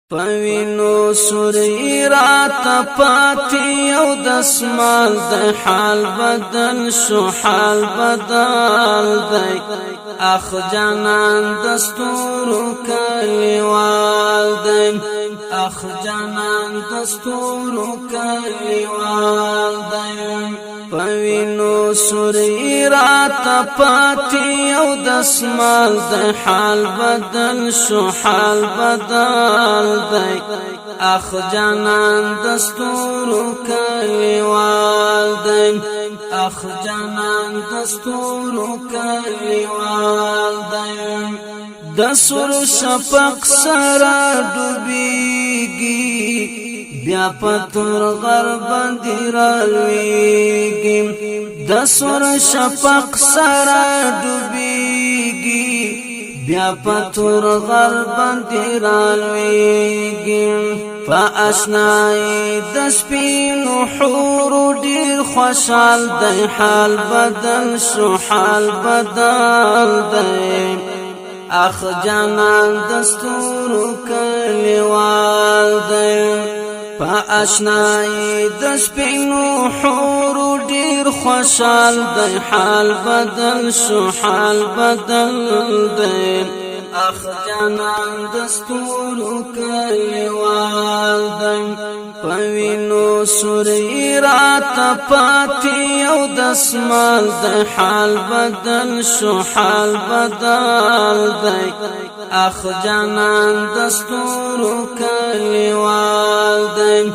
پوینو سوری رات پاتی او دسمال د حال بدل شو حال بدل دی اخ جانان دستور کلیوال دی اخ جانان دستور کلیوال دی پوینو سوری رات پاتی او دسمال د حال بدل شو حال بدل دی اخ جانان دستور کلیوال دی اخ جانان دستور کلیوال دی دسور شپق سرا ډوبېږي بیا پتور غرب دیرالویږي دسور شپق سرا ډوبېږي بیا پتور غرب دیرالویږي فاشنای د سپینو حور ډیر خوشحال دی حال بدل شو حال بدل دی اخ جانان دستور کلیوال دی فاشنای د سپینو حور ډیر خوشحال دی حال بدل شو حال بدل دی اخ جانان دستور کلیوال دی پوینو سوری رات پاتی او دسمال د حال بدل شو حال بدل دی اخ جانان دستور کلیوال دی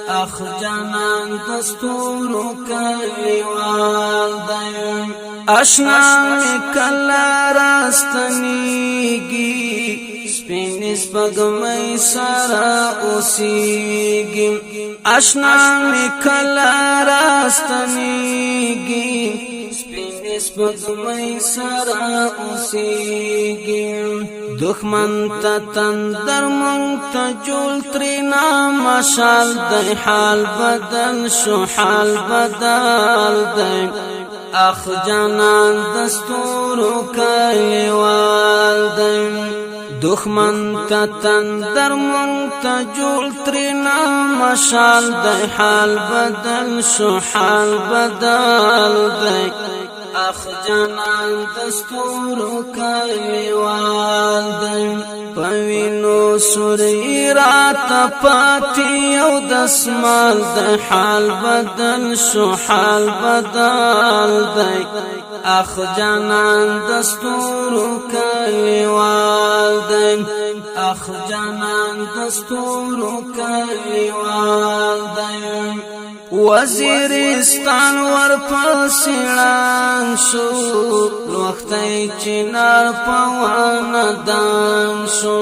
اخ جانان دستور کلیوال دی اشنا کلا راستنیږي سپین سپګمې سره اوسېږي اشنا کلا راستنیږي سپین سپګمې سره اوسېږي دښمن ته تندر مونږ ته جوړ ترېنا مشال دی حال بدل شو حال بدل دی اخ جانان دستور کلیوال دی دښمن ته تندر مونږ ته جوړ ترېنا مشال دی حال بدل شو حال بدل دی اخ جانان دستور کلیوال دی پوینو سوری رات پاتی او دسمال د حال بدل شو حال بدل دی اخ جانان دستور کلیوال دی اخ جانان دستور کلیوال دی وزیرستان ورپسې شو وختي چنار پوان شو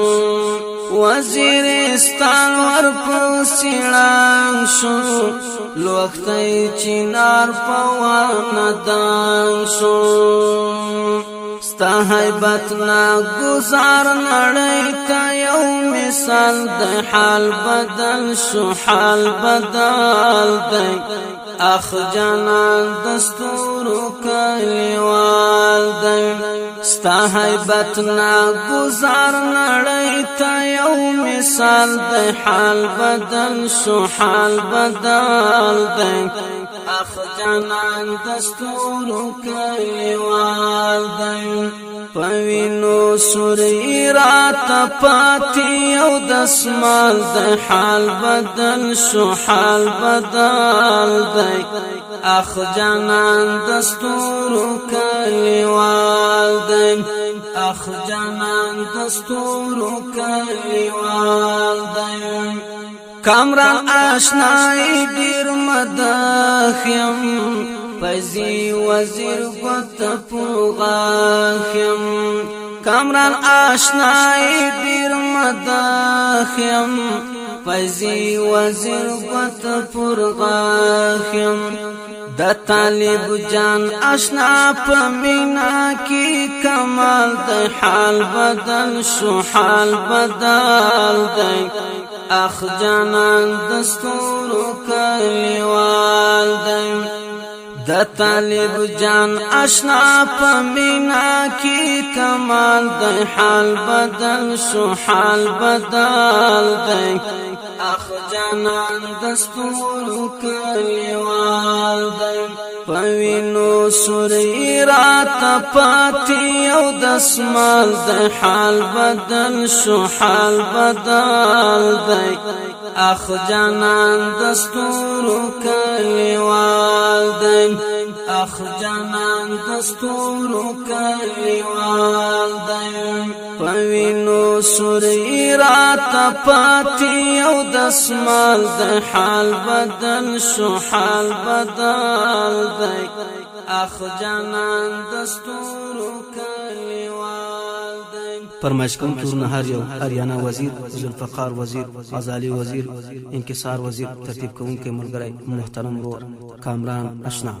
وزیرستان ورپسې شو وختي چنار پوان شو ستا حیبت نا گزار نړۍ ته یو مثال د حال بدل شو حال بدل دی اخ جانان دستور کلیوال دی ستا حیبت نا گزار نړۍ ته یو مثال د حال بدل شو حال بدل دی اخ جانان دستور کلیوال دی پوینو سوری رات پاتی او دسمال د حال بدل شو حال بدل دی اخ جانان دستور کلیوال دی اخ جانان دستور کلیوال دی کامران آشنای ډیر مدخیم پزی وزیر گوت پوغاخیم کامران آشنای ډیر مدخیم پزی وزیر گوت پوغاخیم د طالب جان آشنا په مینا کی کمال د حال بدل شو حال بدل دی اخ جانان دستور کلیوال دی د طالب جان آشنا په مینا کی کمال د حال بدل شو حال بدل دی اخ جانان دستور کلیوال دی پوینو سوری رات پاتی او دسمال دی حال بدل شو حال بدل دی اخ جانان دستور کلیوال دی اخ جانان دستور کلیوال دی پوینو سوری رات پاتی او دسمال دی حال بدل شو حال بدل دی اخ جانان دستور کلیوال دی فرمایش کوونکی نهار یو اریانا وزیر ذوالفقار وزیر غزالی وزیر انکسار وزیر ترتیب کوونکی ملګری محترم رور کامران اشنا